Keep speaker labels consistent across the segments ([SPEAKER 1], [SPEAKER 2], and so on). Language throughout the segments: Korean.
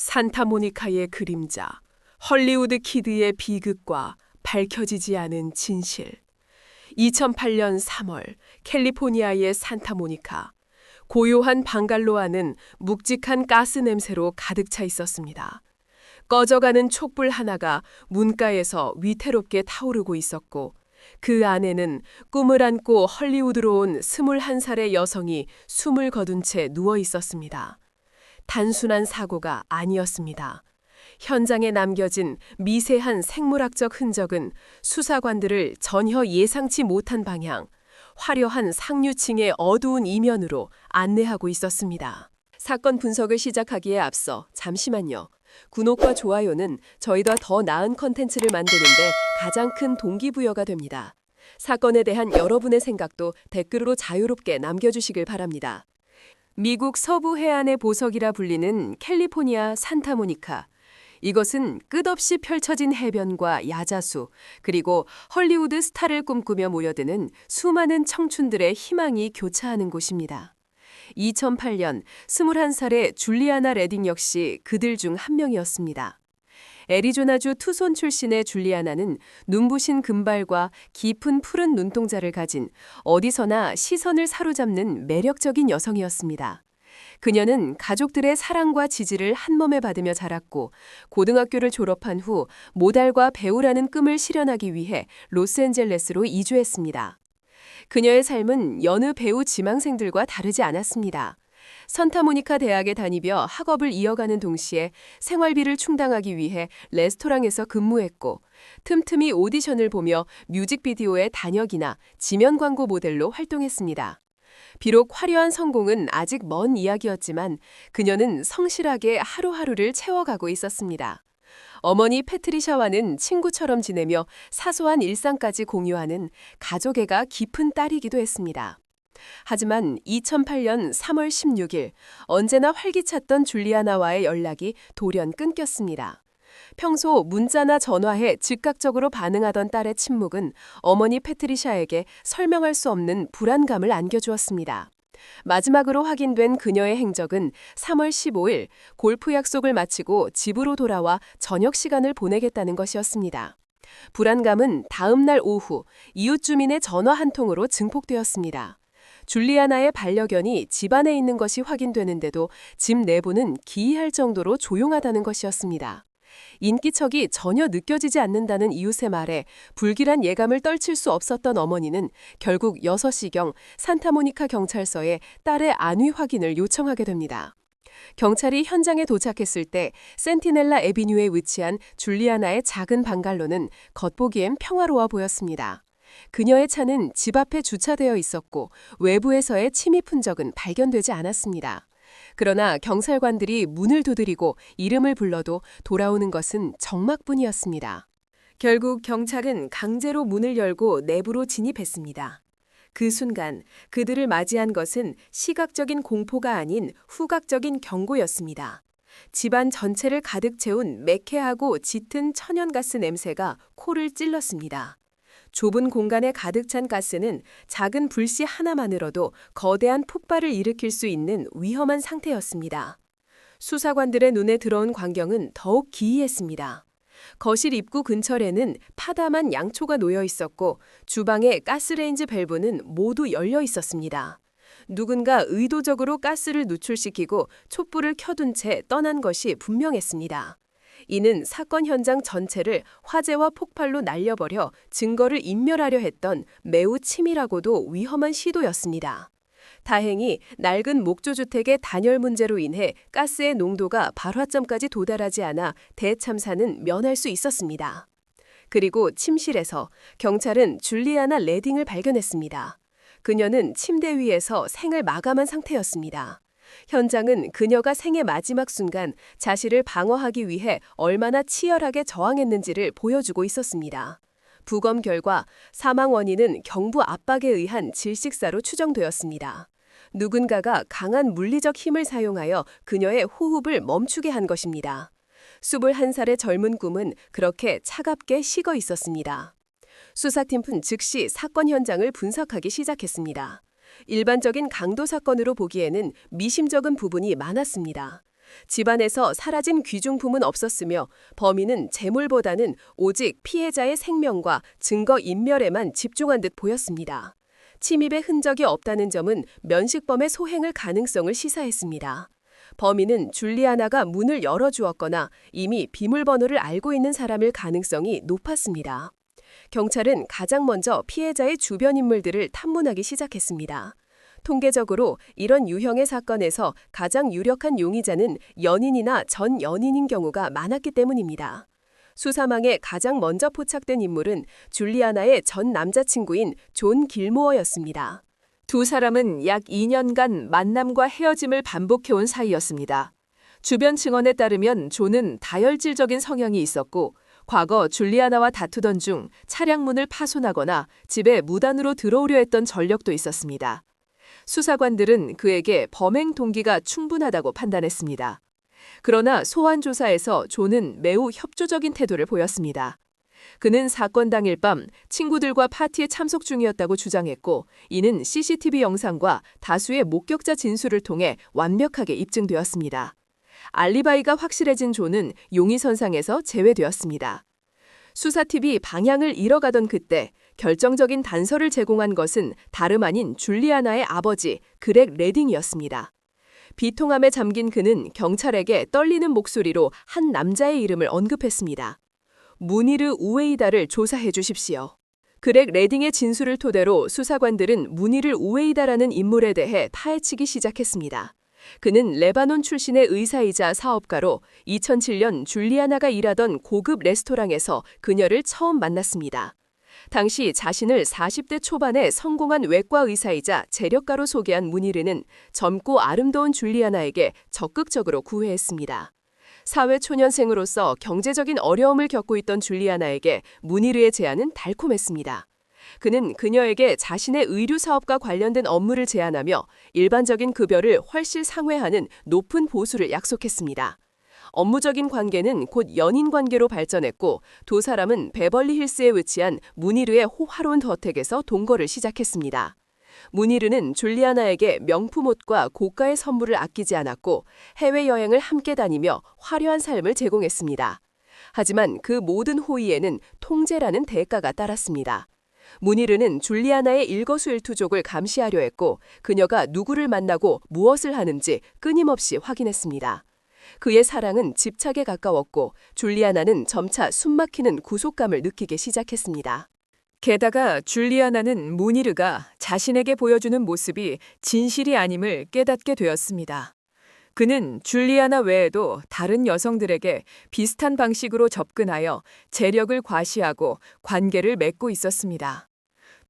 [SPEAKER 1] 산타모니카의 그림자, 헐리우드 키드의 비극과 밝혀지지 않은 진실. 2008년 3월 캘리포니아의 산타모니카. 고요한 방갈로 안은 묵직한 가스 냄새로 가득 차 있었습니다. 꺼져가는 촛불 하나가 문가에서 위태롭게 타오르고 있었고, 그 안에는 꿈을 안고 헐리우드로 온 21살의 여성이 숨을 거둔 채 누워 있었습니다. 단순한 사고가 아니었습니다. 현장에 남겨진 미세한 생물학적 흔적은 수사관들을 전혀 예상치 못한 방향, 화려한 상류층의 어두운 이면으로 안내하고 있었습니다. 사건 분석을 시작하기에 앞서 잠시만요. 구독과 좋아요는 저희가 더 나은 컨텐츠를 만드는데 가장 큰 동기부여가 됩니다. 사건에 대한 여러분의 생각도 댓글로 자유롭게 남겨주시길 바랍니다. 미국 서부 해안의 보석이라 불리는 캘리포니아 산타모니카. 이것은 끝없이 펼쳐진 해변과 야자수, 그리고 헐리우드 스타를 꿈꾸며 모여드는 수많은 청춘들의 희망이 교차하는 곳입니다. 2008년 21살의 줄리아나 레딩 역시 그들 중 한 명이었습니다. 애리조나주 투손 출신의 줄리아나는 눈부신 금발과 깊은 푸른 눈동자를 가진 어디서나 시선을 사로잡는 매력적인 여성이었습니다. 그녀는 가족들의 사랑과 지지를 한몸에 받으며 자랐고, 고등학교를 졸업한 후 모델과 배우라는 꿈을 실현하기 위해 로스앤젤레스로 이주했습니다. 그녀의 삶은 여느 배우 지망생들과 다르지 않았습니다. 산타모니카 대학에 다니며 학업을 이어가는 동시에 생활비를 충당하기 위해 레스토랑에서 근무했고, 틈틈이 오디션을 보며 뮤직비디오의 단역이나 지면 광고 모델로 활동했습니다. 비록 화려한 성공은 아직 먼 이야기였지만 그녀는 성실하게 하루하루를 채워가고 있었습니다. 어머니 패트리샤와는 친구처럼 지내며 사소한 일상까지 공유하는 가족애가 깊은 딸이기도 했습니다. 하지만 2008년 3월 16일 언제나 활기찼던 줄리아나와의 연락이 돌연 끊겼습니다. 평소 문자나 전화에 즉각적으로 반응하던 딸의 침묵은 어머니 패트리샤에게 설명할 수 없는 불안감을 안겨주었습니다. 마지막으로 확인된 그녀의 행적은 3월 15일 골프 약속을 마치고 집으로 돌아와 저녁 시간을 보내겠다는 것이었습니다. 불안감은 다음 날 오후 이웃 주민의 전화 한 통으로 증폭되었습니다. 줄리아나의 반려견이 집 안에 있는 것이 확인되는데도 집 내부는 기이할 정도로 조용하다는 것이었습니다. 인기척이 전혀 느껴지지 않는다는 이웃의 말에 불길한 예감을 떨칠 수 없었던 어머니는 결국 6시경 산타모니카 경찰서에 딸의 안위 확인을 요청하게 됩니다. 경찰이 현장에 도착했을 때 센티넬라 애비뉴에 위치한 줄리아나의 작은 방갈로는 겉보기엔 평화로워 보였습니다. 그녀의 차는 집 앞에 주차되어 있었고 외부에서의 침입 흔적은 발견되지 않았습니다. 그러나 경찰관들이 문을 두드리고 이름을 불러도 돌아오는 것은 정막뿐이었습니다. 결국 경찰은 강제로 문을 열고 내부로 진입했습니다. 그 순간 그들을 맞이한 것은 시각적인 공포가 아닌 후각적인 경고였습니다. 집안 전체를 가득 채운 매캐하고 짙은 천연가스 냄새가 코를 찔렀습니다. 좁은 공간에 가득 찬 가스는 작은 불씨 하나만으로도 거대한 폭발을 일으킬 수 있는 위험한 상태였습니다. 수사관들의 눈에 들어온 광경은 더욱 기이했습니다. 거실 입구 근처에는 파다만 양초가 놓여 있었고 주방의 가스레인지 밸브는 모두 열려 있었습니다. 누군가 의도적으로 가스를 누출시키고 촛불을 켜둔 채 떠난 것이 분명했습니다. 이는 사건 현장 전체를 화재와 폭발로 날려버려 증거를 인멸하려 했던 매우 치밀하고도 위험한 시도였습니다. 다행히 낡은 목조주택의 단열 문제로 인해 가스의 농도가 발화점까지 도달하지 않아 대참사는 면할 수 있었습니다. 그리고 침실에서 경찰은 줄리아나 레딩을 발견했습니다. 그녀는 침대 위에서 생을 마감한 상태였습니다. 현장은 그녀가 생의 마지막 순간 자신을 방어하기 위해 얼마나 치열하게 저항했는지를 보여주고 있었습니다. 부검 결과 사망 원인은 경부 압박에 의한 질식사로 추정되었습니다. 누군가가 강한 물리적 힘을 사용하여 그녀의 호흡을 멈추게 한 것입니다. 21살의 젊은 꿈은 그렇게 차갑게 식어 있었습니다. 수사팀은 즉시 사건 현장을 분석하기 시작했습니다. 일반적인 강도 사건으로 보기에는 미심쩍은 부분이 많았습니다. 집안에서 사라진 귀중품은 없었으며 범인은 재물보다는 오직 피해자의 생명과 증거 인멸에만 집중한 듯 보였습니다. 침입의 흔적이 없다는 점은 면식범의 소행을 가능성을 시사했습니다. 범인은 줄리아나가 문을 열어주었거나 이미 비밀번호를 알고 있는 사람일 가능성이 높았습니다. 경찰은 가장 먼저 피해자의 주변 인물들을 탐문하기 시작했습니다. 통계적으로 이런 유형의 사건에서 가장 유력한 용의자는 연인이나 전 연인인 경우가 많았기 때문입니다. 수사망에 가장 먼저 포착된 인물은 줄리아나의 전 남자친구인 존 길모어였습니다. 두 사람은 약 2년간 만남과 헤어짐을 반복해온 사이였습니다. 주변 증언에 따르면 존은 다혈질적인 성향이 있었고 과거 줄리아나와 다투던 중 차량 문을 파손하거나 집에 무단으로 들어오려 했던 전력도 있었습니다. 수사관들은 그에게 범행 동기가 충분하다고 판단했습니다. 그러나 소환 조사에서 존은 매우 협조적인 태도를 보였습니다. 그는 사건 당일 밤 친구들과 파티에 참석 중이었다고 주장했고 이는 CCTV 영상과 다수의 목격자 진술을 통해 완벽하게 입증되었습니다. 알리바이가 확실해진 존은 용의선상에서 제외되었습니다. 수사팀이 방향을 잃어가던 그때 결정적인 단서를 제공한 것은 다름 아닌 줄리아나의 아버지 그렉 레딩이었습니다. 비통함에 잠긴 그는 경찰에게 떨리는 목소리로 한 남자의 이름을 언급했습니다. 무니르 우에이다를 조사해 주십시오. 그렉 레딩의 진술을 토대로 수사관들은 무니르 우에이다라는 인물에 대해 파헤치기 시작했습니다. 그는 레바논 출신의 의사이자 사업가로 2007년 줄리아나가 일하던 고급 레스토랑에서 그녀를 처음 만났습니다. 당시 자신을 40대 초반의 성공한 외과 의사이자 재력가로 소개한 무니르는 젊고 아름다운 줄리아나에게 적극적으로 구애했습니다. 사회초년생으로서 경제적인 어려움을 겪고 있던 줄리아나에게 무니르의 제안은 달콤했습니다. 그는 그녀에게 자신의 의류 사업과 관련된 업무를 제안하며 일반적인 급여를 훨씬 상회하는 높은 보수를 약속했습니다. 업무적인 관계는 곧 연인 관계로 발전했고 두 사람은 베벌리 힐스에 위치한 무니르의 호화로운 저택에서 동거를 시작했습니다. 무니르는 줄리아나에게 명품 옷과 고가의 선물을 아끼지 않았고 해외여행을 함께 다니며 화려한 삶을 제공했습니다. 하지만 그 모든 호의에는 통제라는 대가가 따랐습니다. 무니르는 줄리아나의 일거수일투족을 감시하려 했고 그녀가 누구를 만나고 무엇을 하는지 끊임없이 확인했습니다. 그의 사랑은 집착에 가까웠고 줄리아나는 점차 숨막히는 구속감을 느끼기 시작했습니다. 게다가 줄리아나는 무니르가 자신에게 보여주는 모습이 진실이 아님을 깨닫게 되었습니다. 그는 줄리아나 외에도 다른 여성들에게 비슷한 방식으로 접근하여 재력을 과시하고 관계를 맺고 있었습니다.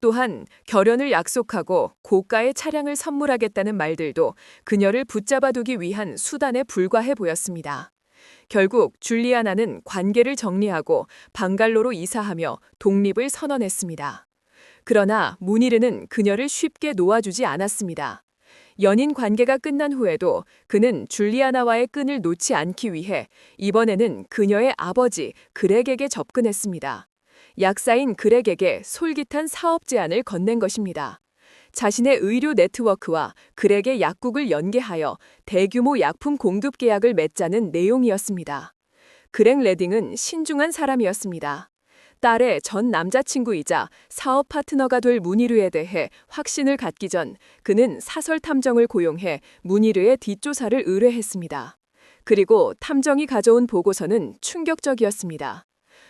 [SPEAKER 1] 또한 결혼을 약속하고 고가의 차량을 선물하겠다는 말들도 그녀를 붙잡아두기 위한 수단에 불과해 보였습니다. 결국 줄리아나는 관계를 정리하고 방갈로로 이사하며 독립을 선언했습니다. 그러나 무니르는 그녀를 쉽게 놓아주지 않았습니다. 연인 관계가 끝난 후에도 그는 줄리아나와의 끈을 놓지 않기 위해 이번에는 그녀의 아버지 그렉에게 접근했습니다. 약사인 그렉에게 솔깃한 사업 제안을 건넨 것입니다. 자신의 의료 네트워크와 그렉의 약국을 연계하여 대규모 약품 공급 계약을 맺자는 내용이었습니다. 그렉 레딩은 신중한 사람이었습니다. 딸의 전 남자친구이자 사업 파트너가 될 무니르에 대해 확신을 갖기 전 그는 사설 탐정을 고용해 무니르의 뒷조사를 의뢰했습니다. 그리고 탐정이 가져온 보고서는 충격적이었습니다.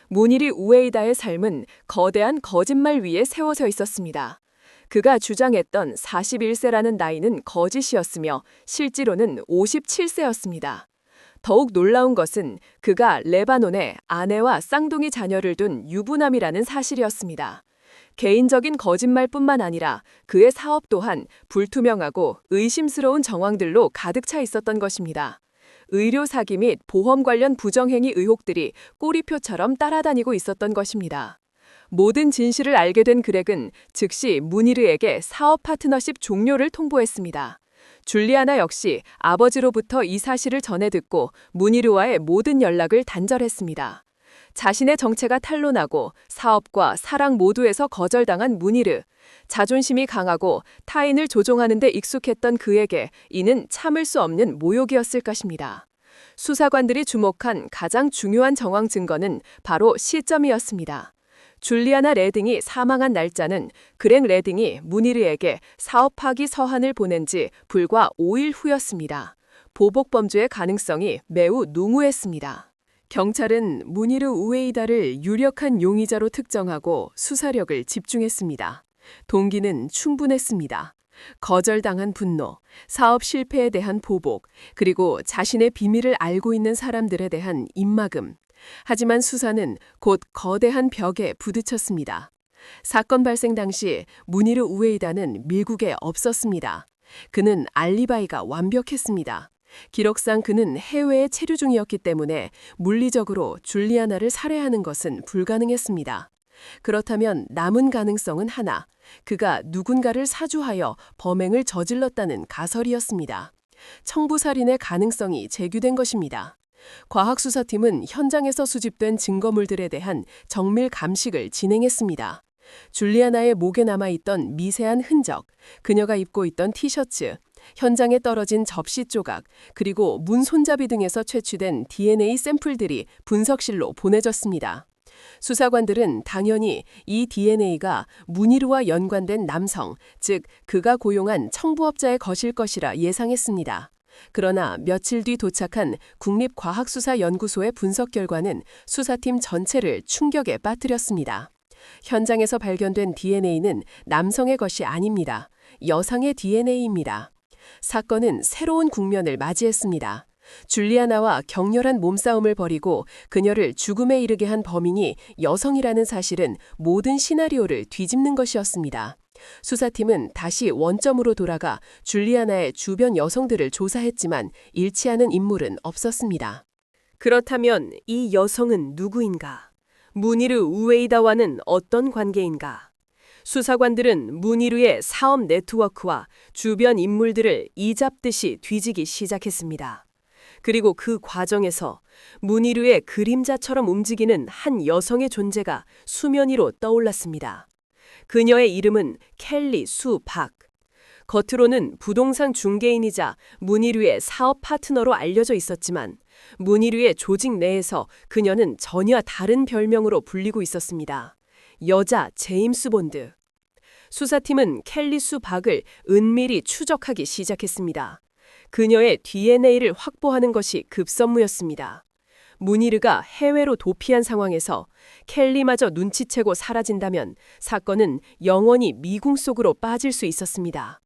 [SPEAKER 1] 무니르 우에이다의 삶은 거대한 거짓말 위에 세워져 있었습니다. 그가 주장했던 41세라는 나이는 거짓이었으며 실제로는 57세였습니다. 더욱 놀라운 것은 그가 레바논에 아내와 쌍둥이 자녀를 둔 유부남이라는 사실이었습니다. 개인적인 거짓말뿐만 아니라 그의 사업 또한 불투명하고 의심스러운 정황들로 가득 차 있었던 것입니다. 의료 사기 및 보험 관련 부정행위 의혹들이 꼬리표처럼 따라다니고 있었던 것입니다. 모든 진실을 알게 된 그렉은 즉시 무니르에게 사업 파트너십 종료를 통보했습니다. 줄리아나 역시 아버지로부터 이 사실을 전해 듣고 무니르와의 모든 연락을 단절했습니다. 자신의 정체가 탄로나고 사업과 사랑 모두에서 거절당한 무니르. 자존심이 강하고 타인을 조종하는 데 익숙했던 그에게 이는 참을 수 없는 모욕이었을 것입니다. 수사관들이 주목한 가장 중요한 정황 증거는 바로 시점이었습니다. 줄리아나 레딩이 사망한 날짜는 그렉 레딩이 무니르에게 사업 파기 서한을 보낸 지 불과 5일 후였습니다. 보복 범죄의 가능성이 매우 농후했습니다. 경찰은 무니르 우에이다를 유력한 용의자로 특정하고 수사력을 집중했습니다. 동기는 충분했습니다. 거절당한 분노, 사업 실패에 대한 보복, 그리고 자신의 비밀을 알고 있는 사람들에 대한 입막음. 하지만 수사는 곧 거대한 벽에 부딪혔습니다. 사건 발생 당시 무니르 우에이다는 미국에 없었습니다. 그는 알리바이가 완벽했습니다. 기록상 그는 해외에 체류 중이었기 때문에 물리적으로 줄리아나를 살해하는 것은 불가능했습니다. 그렇다면 남은 가능성은 하나, 그가 누군가를 사주하여 범행을 저질렀다는 가설이었습니다. 청부살인의 가능성이 제기된 것입니다. 과학수사팀은 현장에서 수집된 증거물들에 대한 정밀 감식을 진행했습니다. 줄리아나의 목에 남아있던 미세한 흔적, 그녀가 입고 있던 티셔츠, 현장에 떨어진 접시 조각, 그리고 문 손잡이 등에서 채취된 DNA 샘플들이 분석실로 보내졌습니다. 수사관들은 당연히 이 DNA가 무니르와 연관된 남성, 즉 그가 고용한 청부업자의 것일 것이라 예상했습니다. 그러나 며칠 뒤 도착한 국립과학수사연구소의 분석 결과는 수사팀 전체를 충격에 빠뜨렸습니다. 현장에서 발견된 DNA는 남성의 것이 아닙니다. 여성의 DNA입니다. 사건은 새로운 국면을 맞이했습니다. 줄리아나와 격렬한 몸싸움을 벌이고 그녀를 죽음에 이르게 한 범인이 여성이라는 사실은 모든 시나리오를 뒤집는 것이었습니다. 수사팀은 다시 원점으로 돌아가 줄리아나의 주변 여성들을 조사했지만 일치하는 인물은 없었습니다. 그렇다면 이 여성은 누구인가? 무니르 우에이다와는 어떤 관계인가? 수사관들은 무니르의 사업 네트워크와 주변 인물들을 이잡듯이 뒤지기 시작했습니다. 그리고 그 과정에서 무니르의 그림자처럼 움직이는 한 여성의 존재가 수면 위로 떠올랐습니다. 그녀의 이름은 켈리 수 박. 겉으로는 부동산 중개인이자 무니르의 사업 파트너로 알려져 있었지만 무니르의 조직 내에서 그녀는 전혀 다른 별명으로 불리고 있었습니다. 여자 제임스 본드. 수사팀은 켈리 수 박을 은밀히 추적하기 시작했습니다. 그녀의 DNA를 확보하는 것이 급선무였습니다. 무니르가 해외로 도피한 상황에서 켈리마저 눈치채고 사라진다면 사건은 영원히 미궁 속으로 빠질 수 있었습니다.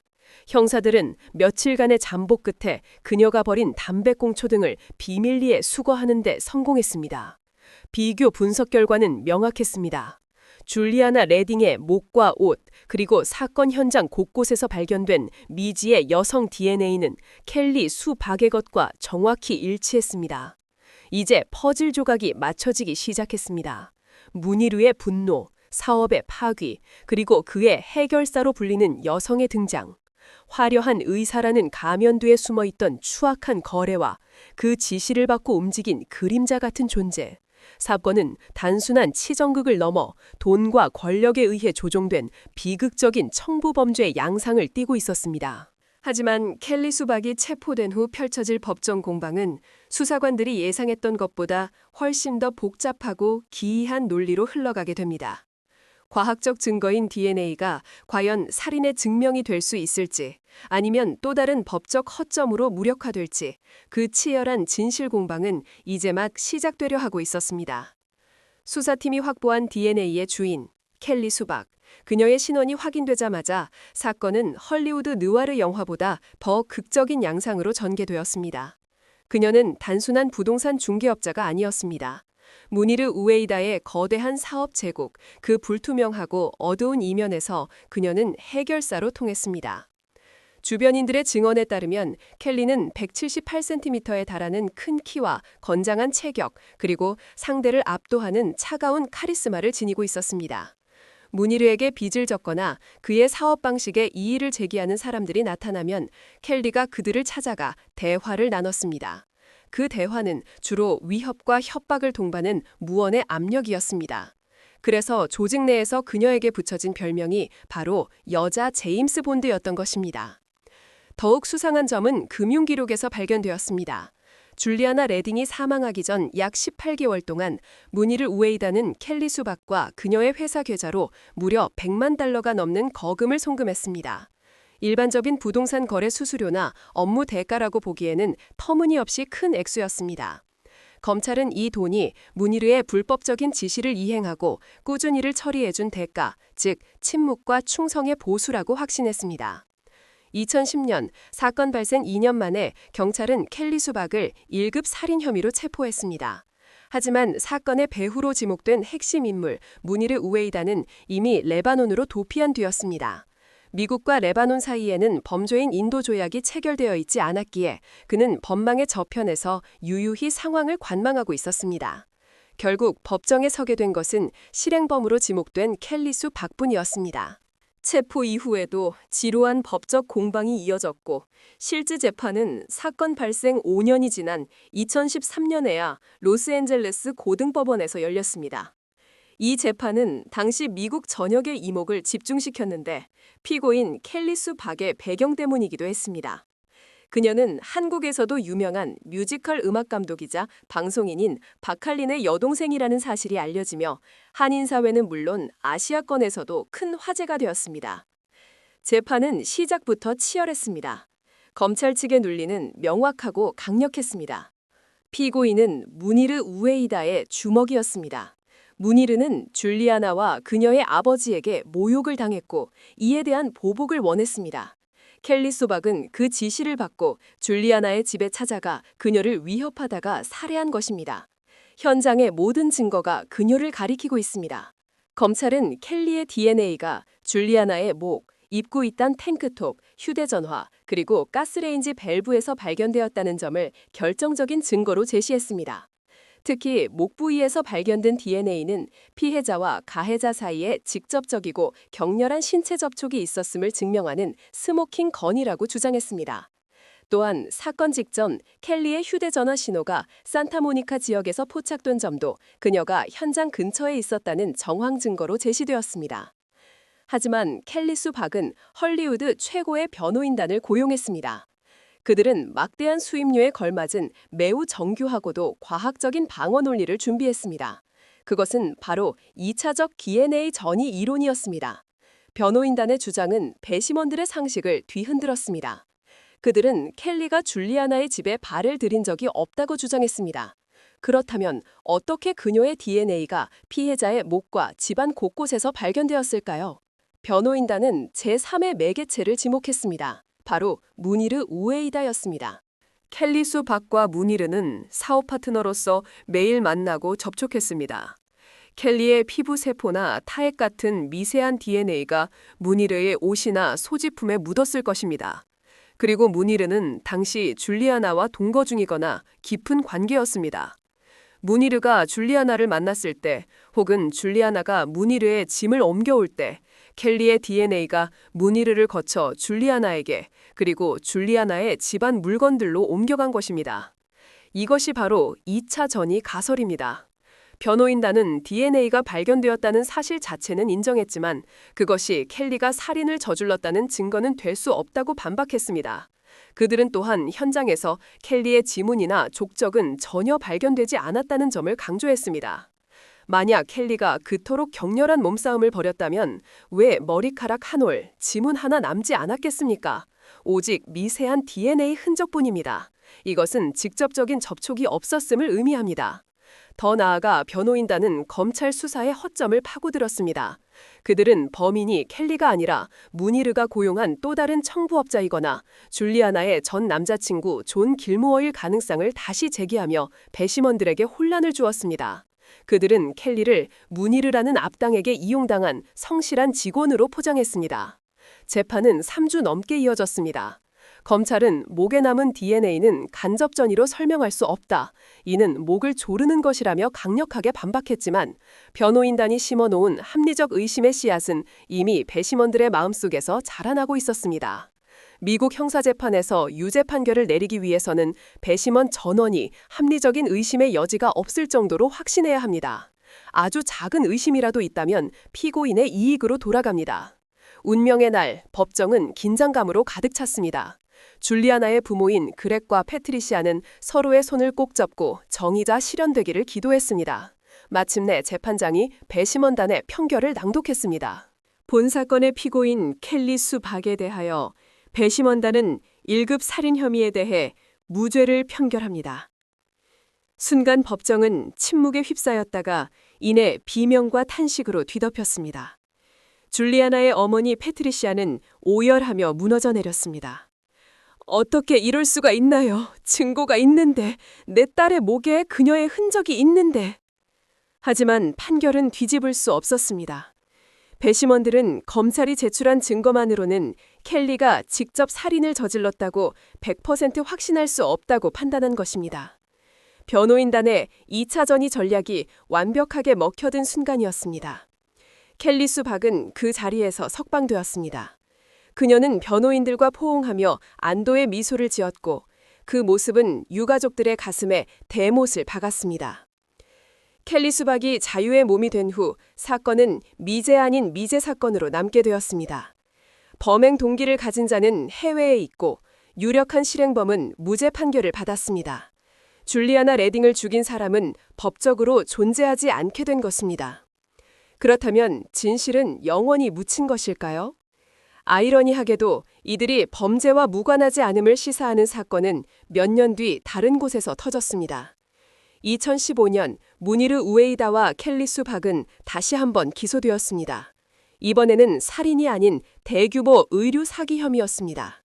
[SPEAKER 1] 형사들은 며칠간의 잠복 끝에 그녀가 버린 담배꽁초 등을 비밀리에 수거하는 데 성공했습니다. 비교 분석 결과는 명확했습니다. 줄리아나 레딩의 목과 옷, 그리고 사건 현장 곳곳에서 발견된 미지의 여성 DNA는 켈리 수 박의 것과 정확히 일치했습니다. 이제 퍼즐 조각이 맞춰지기 시작했습니다. 무니르의 분노, 사업의 파괴, 그리고 그의 해결사로 불리는 여성의 등장. 화려한 의사라는 가면 뒤에 숨어있던 추악한 거래와 그 지시를 받고 움직인 그림자 같은 존재. 사건은 단순한 치정극을 넘어 돈과 권력에 의해 조종된 비극적인 청부범죄의 양상을 띠고 있었습니다. 하지만 켈리 수박이 체포된 후 펼쳐질 법정 공방은 수사관들이 예상했던 것보다 훨씬 더 복잡하고 기이한 논리로 흘러가게 됩니다. 과학적 증거인 DNA가 과연 살인의 증명이 될 수 있을지, 아니면 또 다른 법적 허점으로 무력화될지, 그 치열한 진실 공방은 이제 막 시작되려 하고 있었습니다. 수사팀이 확보한 DNA의 주인, 켈리 수박. 그녀의 신원이 확인되자마자 사건은 헐리우드 느와르 영화보다 더 극적인 양상으로 전개되었습니다. 그녀는 단순한 부동산 중개업자가 아니었습니다. 무니르 우에이다의 거대한 사업 제국, 그 불투명하고 어두운 이면에서 그녀는 해결사로 통했습니다. 주변인들의 증언에 따르면 켈리는 178cm에 달하는 큰 키와 건장한 체격, 그리고 상대를 압도하는 차가운 카리스마를 지니고 있었습니다. 무니르에게 빚을 졌거나 그의 사업 방식에 이의를 제기하는 사람들이 나타나면 켈리가 그들을 찾아가 대화를 나눴습니다. 그 대화는 주로 위협과 협박을 동반한 무언의 압력이었습니다. 그래서 조직 내에서 그녀에게 붙여진 별명이 바로 여자 제임스 본드였던 것입니다. 더욱 수상한 점은 금융기록에서 발견되었습니다. 줄리아나 레딩이 사망하기 전 약 18개월 동안 무니르 우에이다는 켈리 수박과 그녀의 회사 계좌로 무려 100만 달러가 넘는 거금을 송금했습니다. 일반적인 부동산 거래 수수료나 업무 대가라고 보기에는 터무니없이 큰 액수였습니다. 검찰은 이 돈이 무니르의 불법적인 지시를 이행하고 꾸준히 일을 처리해준 대가, 즉 침묵과 충성의 보수라고 확신했습니다. 2010년 사건 발생 2년 만에 경찰은 켈리 수박을 1급 살인 혐의로 체포했습니다. 하지만 사건의 배후로 지목된 핵심 인물 무니르 우에이다는 이미 레바논으로 도피한 뒤였습니다. 미국과 레바논 사이에는 범죄인 인도 조약이 체결되어 있지 않았기에 그는 법망의 저편에서 유유히 상황을 관망하고 있었습니다. 결국 법정에 서게 된 것은 실행범으로 지목된 켈리수 박뿐이었습니다. 체포 이후에도 지루한 법적 공방이 이어졌고 실제 재판은 사건 발생 5년이 지난 2013년에야 로스앤젤레스 고등법원에서 열렸습니다. 이 재판은 당시 미국 전역의 이목을 집중시켰는데 피고인 켈리수 박의 배경 때문이기도 했습니다. 그녀는 한국에서도 유명한 뮤지컬 음악감독이자 방송인인 박할린의 여동생이라는 사실이 알려지며 한인사회는 물론 아시아권에서도 큰 화제가 되었습니다. 재판은 시작부터 치열했습니다. 검찰 측의 논리는 명확하고 강력했습니다. 피고인은 무니르 우에이다의 주먹이었습니다. 무니르는 줄리아나와 그녀의 아버지에게 모욕을 당했고 이에 대한 보복을 원했습니다. 켈리 소박은 그 지시를 받고 줄리아나의 집에 찾아가 그녀를 위협하다가 살해한 것입니다. 현장의 모든 증거가 그녀를 가리키고 있습니다. 검찰은 켈리의 DNA가 줄리아나의 목, 입고 있던 탱크톱, 휴대전화, 그리고 가스레인지 밸브에서 발견되었다는 점을 결정적인 증거로 제시했습니다. 특히 목 부위에서 발견된 DNA는 피해자와 가해자 사이에 직접적이고 격렬한 신체 접촉이 있었음을 증명하는 스모킹 건이라고 주장했습니다. 또한 사건 직전 켈리의 휴대전화 신호가 산타모니카 지역에서 포착된 점도 그녀가 현장 근처에 있었다는 정황 증거로 제시되었습니다. 하지만 켈리수 박은 헐리우드 최고의 변호인단을 고용했습니다. 그들은 막대한 수임료에 걸맞은 매우 정교하고도 과학적인 방어 논리를 준비했습니다. 그것은 바로 2차적 DNA 전이 이론이었습니다. 변호인단의 주장은 배심원들의 상식을 뒤흔들었습니다. 그들은 켈리가 줄리아나의 집에 발을 들인 적이 없다고 주장했습니다. 그렇다면 어떻게 그녀의 DNA가 피해자의 목과 집안 곳곳에서 발견되었을까요? 변호인단은 제3의 매개체를 지목했습니다. 바로 무니르 우에이다였습니다. 켈리수 박과 무니르는 사업 파트너로서 매일 만나고 접촉했습니다. 켈리의 피부 세포나 타액 같은 미세한 DNA가 무니르의 옷이나 소지품에 묻었을 것입니다. 그리고 무니르는 당시 줄리아나와 동거 중이거나 깊은 관계였습니다. 무니르가 줄리아나를 만났을 때 혹은 줄리아나가 무니르의 짐을 옮겨올 때 켈리의 DNA가 무니르를 거쳐 줄리아나에게 그리고 줄리아나의 집안 물건들로 옮겨간 것입니다. 이것이 바로 2차 전이 가설입니다. 변호인단은 DNA가 발견되었다는 사실 자체는 인정했지만 그것이 켈리가 살인을 저질렀다는 증거는 될 수 없다고 반박했습니다. 그들은 또한 현장에서 켈리의 지문이나 족적은 전혀 발견되지 않았다는 점을 강조했습니다. 만약 켈리가 그토록 격렬한 몸싸움을 벌였다면 왜 머리카락 한 올, 지문 하나 남지 않았겠습니까? 오직 미세한 DNA 흔적뿐입니다. 이것은 직접적인 접촉이 없었음을 의미합니다. 더 나아가 변호인단은 검찰 수사의 허점을 파고들었습니다. 그들은 범인이 켈리가 아니라 무니르가 고용한 또 다른 청부업자이거나 줄리아나의 전 남자친구 존 길모어일 가능성을 다시 제기하며 배심원들에게 혼란을 주었습니다. 그들은 켈리를 무니르라는 악당에게 이용당한 성실한 직원으로 포장했습니다. 재판은 3주 넘게 이어졌습니다. 검찰은 목에 남은 DNA는 간접 전이로 설명할 수 없다. 이는 목을 조르는 것이라며 강력하게 반박했지만 변호인단이 심어놓은 합리적 의심의 씨앗은 이미 배심원들의 마음속에서 자라나고 있었습니다. 미국 형사재판에서 유죄 판결을 내리기 위해서는 배심원 전원이 합리적인 의심의 여지가 없을 정도로 확신해야 합니다. 아주 작은 의심이라도 있다면 피고인의 이익으로 돌아갑니다. 운명의 날, 법정은 긴장감으로 가득 찼습니다. 줄리아나의 부모인 그렉과 패트리시아는 서로의 손을 꼭 잡고 정의가 실현되기를 기도했습니다. 마침내 재판장이 배심원단의 판결을 낭독했습니다. 본 사건의 피고인 켈리 수 박에 대하여 배심원단은 1급 살인 혐의에 대해 무죄를 판결합니다. 순간 법정은 침묵에 휩싸였다가 이내 비명과 탄식으로 뒤덮였습니다. 줄리아나의 어머니 패트리시아는 오열하며 무너져 내렸습니다. 어떻게 이럴 수가 있나요? 증거가 있는데, 내 딸의 목에 그녀의 흔적이 있는데. 하지만 판결은 뒤집을 수 없었습니다. 배심원들은 검찰이 제출한 증거만으로는 켈리가 직접 살인을 저질렀다고 100% 확신할 수 없다고 판단한 것입니다. 변호인단의 2차 전이 전략이 완벽하게 먹혀든 순간이었습니다. 켈리 수 박은 그 자리에서 석방되었습니다. 그녀는 변호인들과 포옹하며 안도의 미소를 지었고 그 모습은 유가족들의 가슴에 대못을 박았습니다. 켈리 수 박이 자유의 몸이 된 후 사건은 미제 아닌 미제 사건으로 남게 되었습니다. 범행 동기를 가진 자는 해외에 있고 유력한 실행범은 무죄 판결을 받았습니다. 줄리아나 레딩을 죽인 사람은 법적으로 존재하지 않게 된 것입니다. 그렇다면 진실은 영원히 묻힌 것일까요? 아이러니하게도 이들이 범죄와 무관하지 않음을 시사하는 사건은 몇 년 뒤 다른 곳에서 터졌습니다. 2015년 무니르 우에이다와 켈리 수 박은 다시 한번 기소되었습니다. 이번에는 살인이 아닌 대규모 의류 사기 혐의였습니다.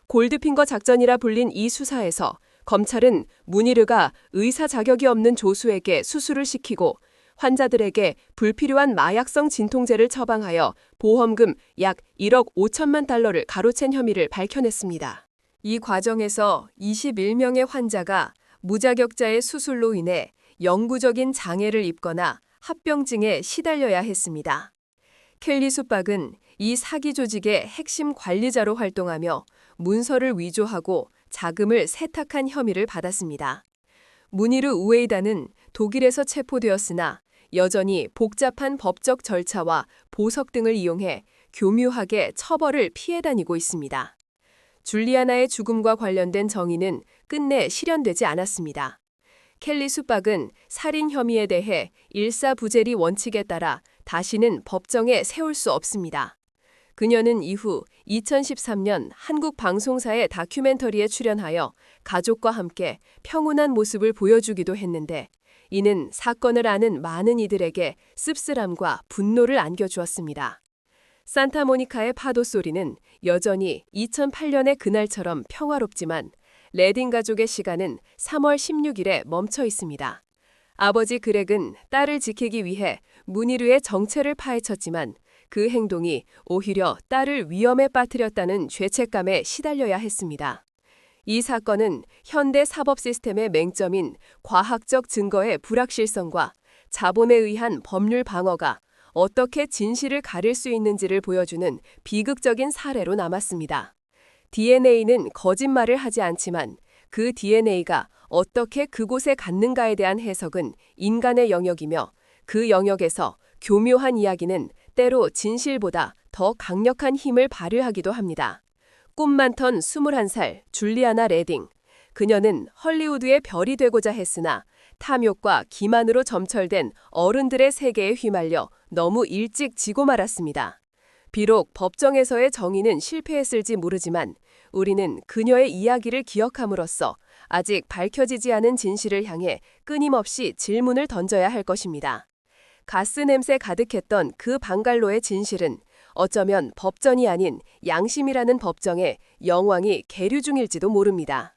[SPEAKER 1] 골드핑거 작전이라 불린 이 수사에서 검찰은 무니르가 의사 자격이 없는 조수에게 수술을 시키고 환자들에게 불필요한 마약성 진통제를 처방하여 보험금 약 1억 5천만 달러를 가로챈 혐의를 밝혀냈습니다. 이 과정에서 21명의 환자가 무자격자의 수술로 인해 영구적인 장애를 입거나 합병증에 시달려야 했습니다. 켈리 수 박은 이 사기 조직의 핵심 관리자로 활동하며 문서를 위조하고 자금을 세탁한 혐의를 받았습니다. 무니르 우에이다는 독일에서 체포되었으나 여전히 복잡한 법적 절차와 보석 등을 이용해 교묘하게 처벌을 피해 다니고 있습니다. 줄리아나의 죽음과 관련된 정의는 끝내 실현되지 않았습니다. 켈리 수 박은 살인 혐의에 대해 일사부재리 원칙에 따라 다시는 법정에 세울 수 없습니다. 그녀는 이후 2013년 한국 방송사의 다큐멘터리에 출연하여 가족과 함께 평온한 모습을 보여주기도 했는데 이는 사건을 아는 많은 이들에게 씁쓸함과 분노를 안겨주었습니다. 산타모니카의 파도 소리는 여전히 2008년의 그날처럼 평화롭지만 레딩 가족의 시간은 3월 16일에 멈춰 있습니다. 아버지 그렉은 딸을 지키기 위해 무니르의 정체를 파헤쳤지만 그 행동이 오히려 딸을 위험에 빠뜨렸다는 죄책감에 시달려야 했습니다. 이 사건은 현대 사법 시스템의 맹점인 과학적 증거의 불확실성과 자본에 의한 법률 방어가 어떻게 진실을 가릴 수 있는지를 보여주는 비극적인 사례로 남았습니다. DNA는 거짓말을 하지 않지만 그 DNA가 어떻게 그곳에 갔는가에 대한 해석은 인간의 영역이며 그 영역에서 교묘한 이야기는 때로 진실보다 더 강력한 힘을 발휘하기도 합니다. 꿈 많던 21살 줄리아나 레딩. 그녀는 헐리우드의 별이 되고자 했으나 탐욕과 기만으로 점철된 어른들의 세계에 휘말려 너무 일찍 지고 말았습니다. 비록 법정에서의 정의는 실패했을지 모르지만 우리는 그녀의 이야기를 기억함으로써 아직 밝혀지지 않은 진실을 향해 끊임없이 질문을 던져야 할 것입니다. 가스 냄새 가득했던 그 방갈로의 진실은 어쩌면 법전이 아닌 양심이라는 법정에 영왕이 계류 중일지도 모릅니다.